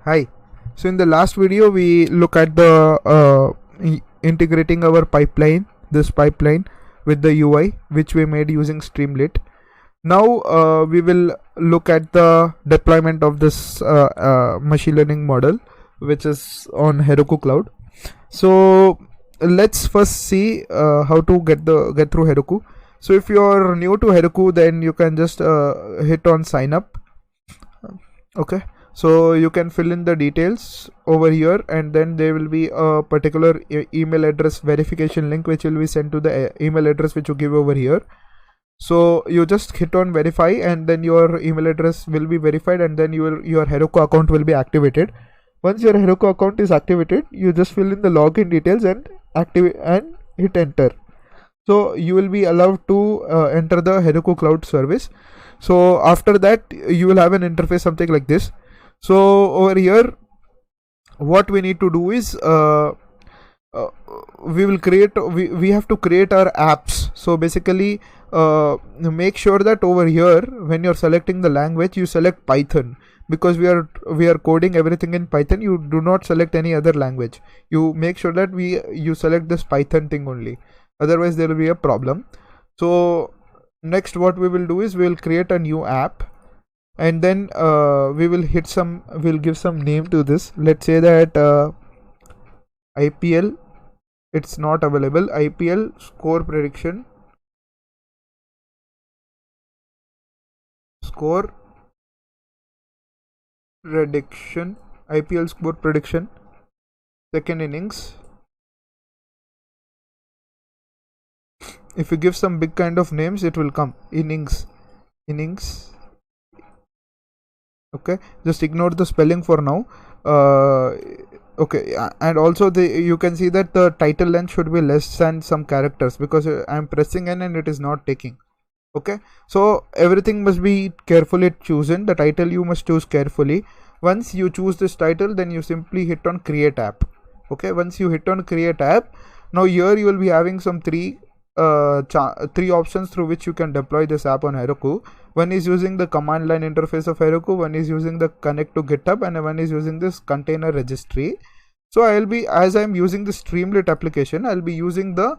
Hi. So in the last video we look at the integrating our this pipeline with the UI which we made using Streamlit. Now we will look at the deployment of this machine learning model which is on Heroku Cloud. So let's first see how to get through Heroku. So if you are new to Heroku, then you can just hit on sign up. Okay, so you can fill in the details over here, and then there will be a particular email address verification link which will be sent to the email address which you give over here. So you just hit on verify, and then your email address will be verified, and then your Heroku account will be activated. Once your Heroku account is activated, you just fill in the login details and activate and hit enter. So you will be allowed to enter the Heroku Cloud service. So after that you will have an interface something like this. So over here what we need to do is we have to create our apps. So basically make sure that over here when you're selecting the language you select Python, because we are coding everything in Python. You do not select any other language. You make sure that you select this Python thing only, otherwise there will be a problem. So next what we will do is we will create a new app, and then we'll give some name to this. Let's say that IPL, it's not available, IPL score prediction, IPL score prediction, second innings. If you give some big kind of names, it will come. Innings. Okay, just ignore the spelling for now. Okay, and also you can see that the title length should be less than some characters, because I'm pressing N and it is not taking. Okay, so everything must be carefully chosen. The title you must choose carefully. Once you choose this title, then you simply hit on create app. Okay, once you hit on create app, now here you will be having some three options through which you can deploy this app on Heroku. One is using the command line interface of Heroku, one is using the connect to GitHub, and one is using this container registry. So as I'm using the Streamlit application, I'll be using the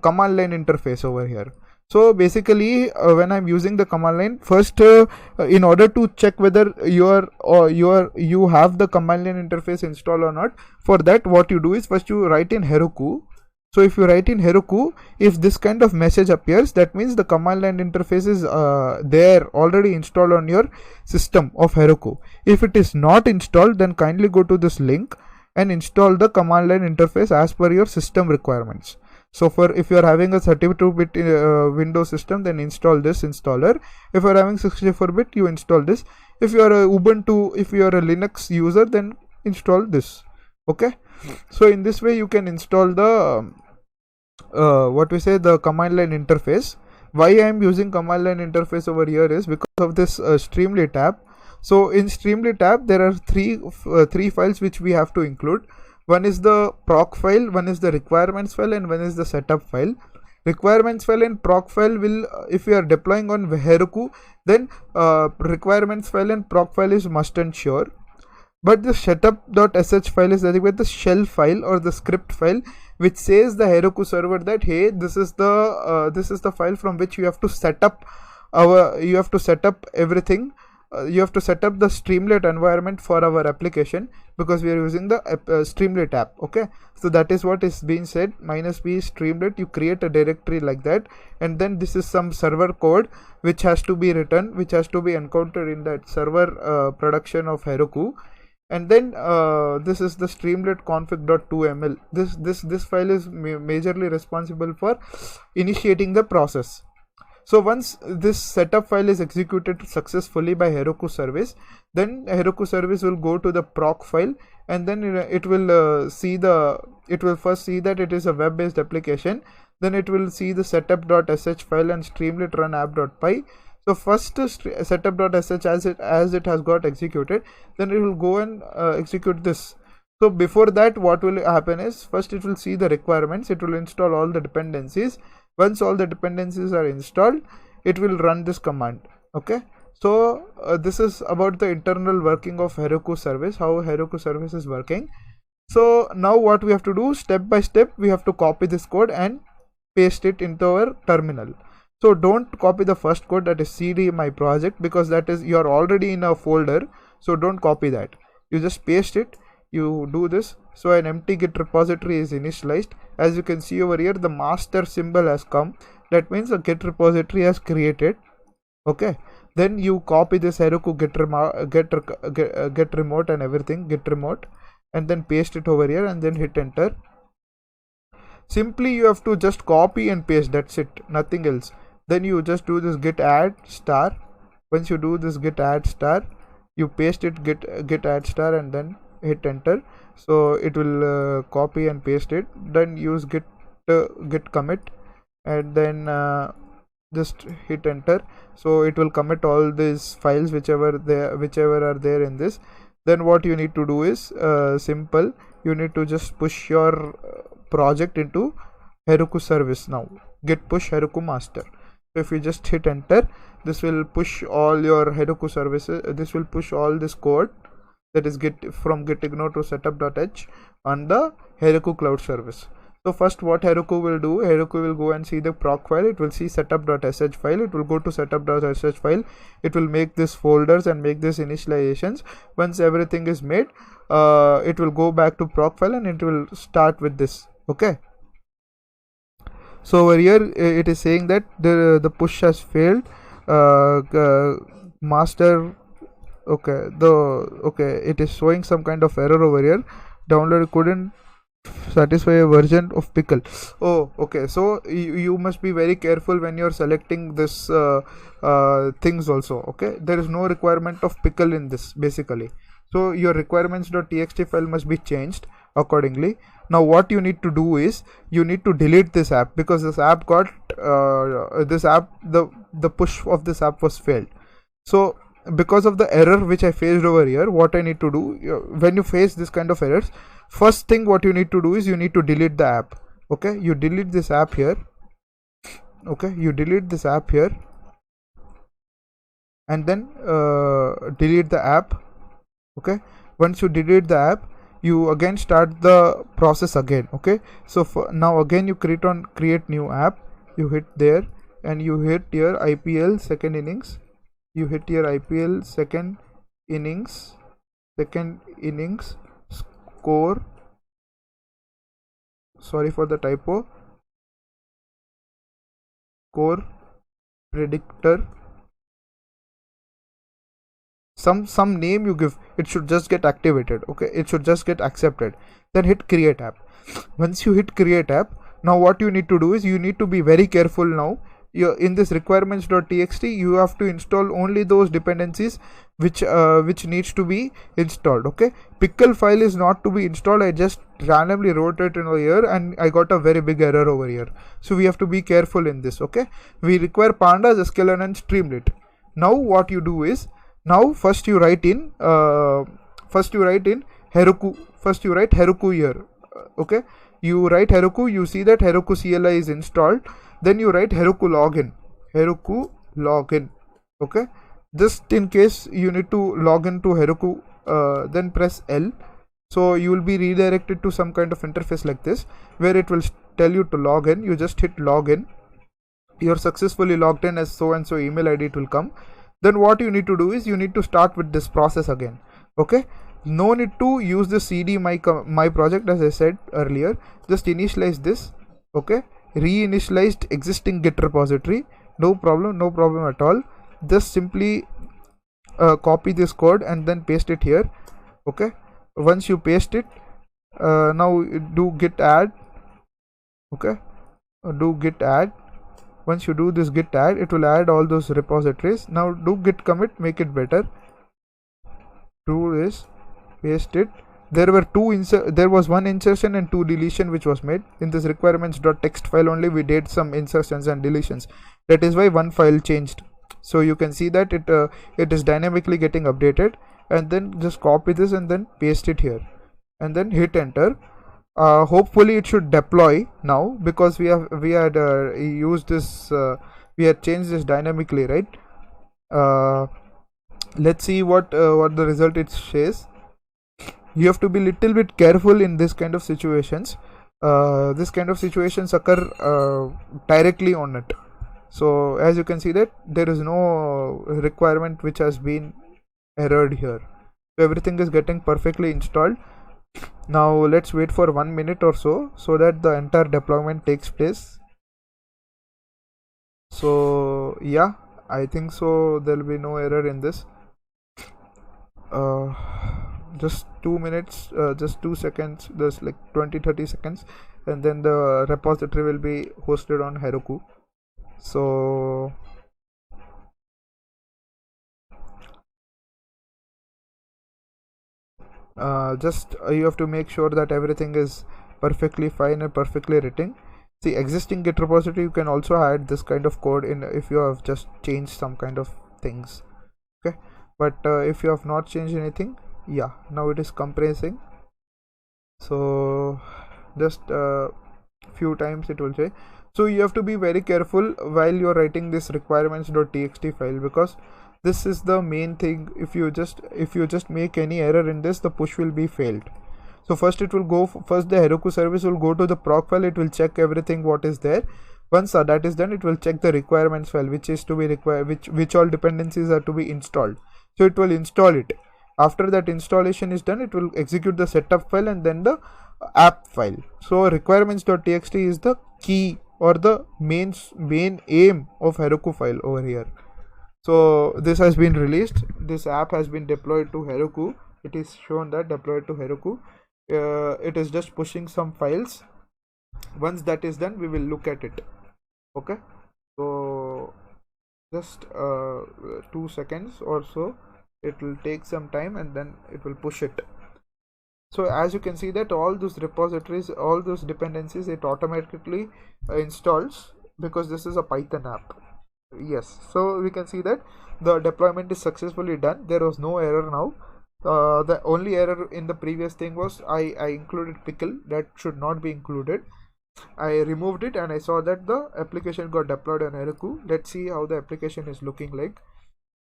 command line interface over here. So basically when I'm using the command line, first in order to check whether you have the command line interface installed or not, for that what you do is first you write in Heroku. So if you write in Heroku, if this kind of message appears, that means the command line interface is there already installed on your system of Heroku. If it is not installed, then kindly go to this link and install the command line interface as per your system requirements. So if you are having a 32-bit Windows system, then install this installer. If you are having 64-bit, you install this. If you are a Ubuntu, if you are a Linux user, then install this. Okay, so in this way you can install the the command line interface. Why I am using command line interface over here is because of this Streamlit app. So in Streamlit app there are three files which we have to include. One is the proc file, one is the requirements file, and one is the setup file. Requirements file and proc file will, if you are deploying on Heroku, then requirements file and proc file is must and sure. But the setup.sh file is nothing but the shell file or the script file which says the Heroku server that hey, this is the file from which you have to set up everything. You have to set up the Streamlit environment for our application, because we are using the Streamlit app. Okay, so that is what is being said. -b Streamlit, you create a directory like that, and then this is some server code which has to be written, which has to be encountered in that server production of Heroku. And then this is the Streamlit config.2ml. This file is majorly responsible for initiating the process. So once this setup file is executed successfully by Heroku service, then Heroku service will go to the proc file, and then it will first see that it is a web-based application. Then it will see the setup.sh file and Streamlit run app.py. So first setup.sh as it has got executed, then it will go and execute this. So before that, what will happen is first it will see the requirements, it will install all the dependencies. Once all the dependencies are installed, it will run this command. Okay, So this is about the internal working of Heroku service, how Heroku service is working. So now what we have to do, step by step, we have to copy this code and paste it into our terminal. So don't copy the first code, that is cd my project, because that is, you are already in a folder, so don't copy that. You just paste it, you do this. So an empty git repository is initialized. As you can see over here, the master symbol has come, that means a git repository has created. Okay, then you copy this Heroku get remote and everything, git remote, and then paste it over here and then hit enter. Simply you have to just copy and paste, that's it, nothing else. Then you just do this git add star. Once you do this git add star, you paste it, git add star, and then hit enter. So it will copy and paste it. Then use git commit, and then just hit enter. So it will commit all these files whichever are there in this. Then what you need to do is simple, you need to just push your project into Heroku service. Now git push Heroku master. So if you just hit enter, this will push all your Heroku services. This will push all this code, that is git from gitignore to setup.h on the Heroku cloud service. So first what Heroku will do, Heroku will go and see the proc file, it will see setup.sh file, it will go to setup.sh file, it will make this folders and make this initializations. Once everything is made, it will go back to proc file and it will start with this. Okay, so over here it is saying that the push has failed, master. Okay, it is showing some kind of error over here, download couldn't satisfy a version of pickle. Oh, okay, so you must be very careful when you're selecting this things also. Okay, there is no requirement of pickle in this basically, so your requirements.txt file must be changed accordingly. Now what you need to do is, you need to delete this app, because this app got the push of this app was failed. So because of the error which I faced over here, what I need to do, when you face this kind of errors, first thing what you need to do is you need to delete the app. Okay, you delete this app here. Okay, you delete this app here, and then delete the app. Okay, once you delete the app, you again start the process again. Okay, so for now again you create new app, you hit there and you hit your IPL second innings, you hit your IPL second innings score, sorry for the typo, score predictor, some name you give, it should just get activated. Okay, it should just get accepted. Then hit create app. Once you hit create app, now what you need to do is, you need to be very careful. Now in this requirements.txt, you have to install only those dependencies which needs to be installed. Okay, pickle file is not to be installed. I just randomly wrote it in here and I got a very big error over here, so we have to be careful in this. Okay, we require pandas, sklearn and streamlit. Now what you do is, now first you write in Heroku, first you write Heroku here. Okay, you write Heroku, you see that Heroku CLI is installed. Then you write Heroku login. Okay, just in case you need to log into Heroku, then press L. So you will be redirected to some kind of interface like this, where it will tell you to log in. You just hit login. You're successfully logged in as so and so email ID, it will come. Then what you need to do is, you need to start with this process again. Okay, no need to use the cd my project as I said earlier. Just initialize this. Okay, reinitialized existing git repository, no problem at all. Just simply copy this code and then paste it here. Okay, once you paste it, now do git add. Okay, do git add. Once you do this git add, it will add all those repositories. Now do git commit, make it better. Do this, paste it. There was one insertion and 2 deletion which was made. In this requirements.txt file only we did some insertions and deletions. That is why one file changed. So you can see that it is dynamically getting updated. And then just copy this and then paste it here, and then hit enter. Hopefully it should deploy now, because we had used this, we had changed this dynamically, right? let's see what the result it says. You have to be little bit careful in this kind of situations. This kind of situations occur directly on it. So as you can see that there is no requirement which has been errored here. So everything is getting perfectly installed. Now let's wait for 1 minute or so that the entire deployment takes place. So yeah, I think so there will be no error in this. Just 2 minutes, just 2 seconds, there's like 20-30 seconds, and then the repository will be hosted on Heroku. So you have to make sure that everything is perfectly fine and perfectly written. See, existing Git repository, you can also add this kind of code in if you have just changed some kind of things. Okay, but if you have not changed anything, yeah, now it is compressing. So just few times it will say. So you have to be very careful while you're writing this requirements.txt file, because this is the main thing. If you just make any error in this, the push will be failed. So first it will go, first the Heroku service will go to the proc file, it will check everything what is there. Once that is done, it will check the requirements file, which is to be required, which all dependencies are to be installed. So it will install it. After that installation is done, it will execute the setup file and then the app file. So requirements.txt is the key or the main aim of Heroku file over here. So this has been released, this app has been deployed to Heroku. It is shown that deployed to Heroku. It is just pushing some files. Once that is done, we will look at it. Okay, so just 2 seconds or so, it will take some time and then it will push it. So as you can see that all those repositories, all those dependencies, it automatically installs, because this is a Python app. Yes, so we can see that the deployment is successfully done. There was no error now. The only error in the previous thing was I included pickle that should not be included. I removed it and I saw that the application got deployed on Heroku. Let's see how the application is looking like.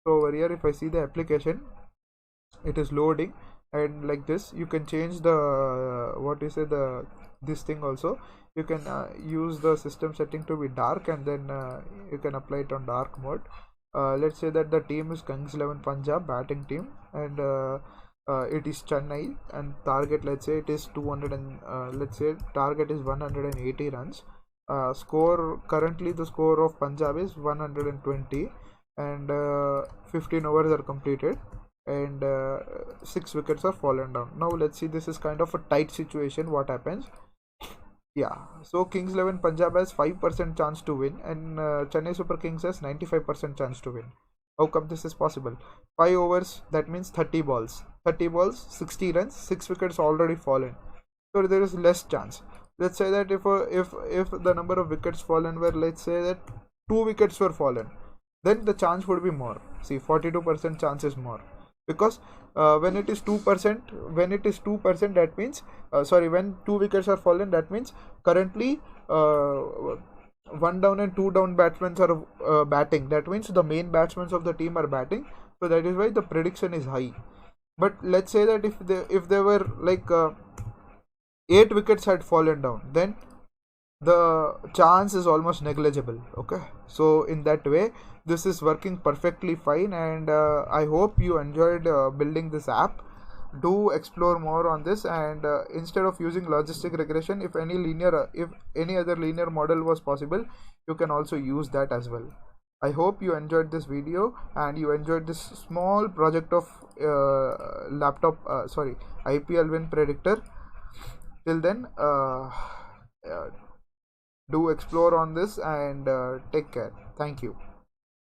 So over here, if I see the application, it is loading, and like this you can change the this thing also. You can use the system setting to be dark, and then you can apply it on dark mode. Let's say that the team is Kings 11 Punjab batting team, and it is Chennai, and target, let's say it is 200, and let's say target is 180 runs. Score, currently the score of Punjab is 120, and 15 overs are completed, and 6 wickets are fallen down. Now let's see, this is kind of a tight situation. What happens? Yeah, so Kings 11 Punjab has 5% chance to win, and Chennai Super Kings has 95% chance to win. How come this is possible? 5 overs, that means 30 balls. 30 balls, 60 runs, 6 wickets already fallen. So there is less chance. Let's say that if the number of wickets fallen were, let's say that 2 wickets were fallen, then the chance would be more. See, 42% chance is more, because when it is 2%, that means when 2 wickets are fallen, that means currently 1 down and 2 down batsmen are batting. That means the main batsmen of the team are batting, so that is why the prediction is high. But let's say that if there were like 8 wickets had fallen down, then the chance is almost negligible. Okay, so in that way this is working perfectly fine, and I hope you enjoyed building this app. Do explore more on this, and instead of using logistic regression, if any other linear model was possible, you can also use that as well. I hope you enjoyed this video and you enjoyed this small project of IPL win predictor. Till then, do explore on this, and take care. Thank you.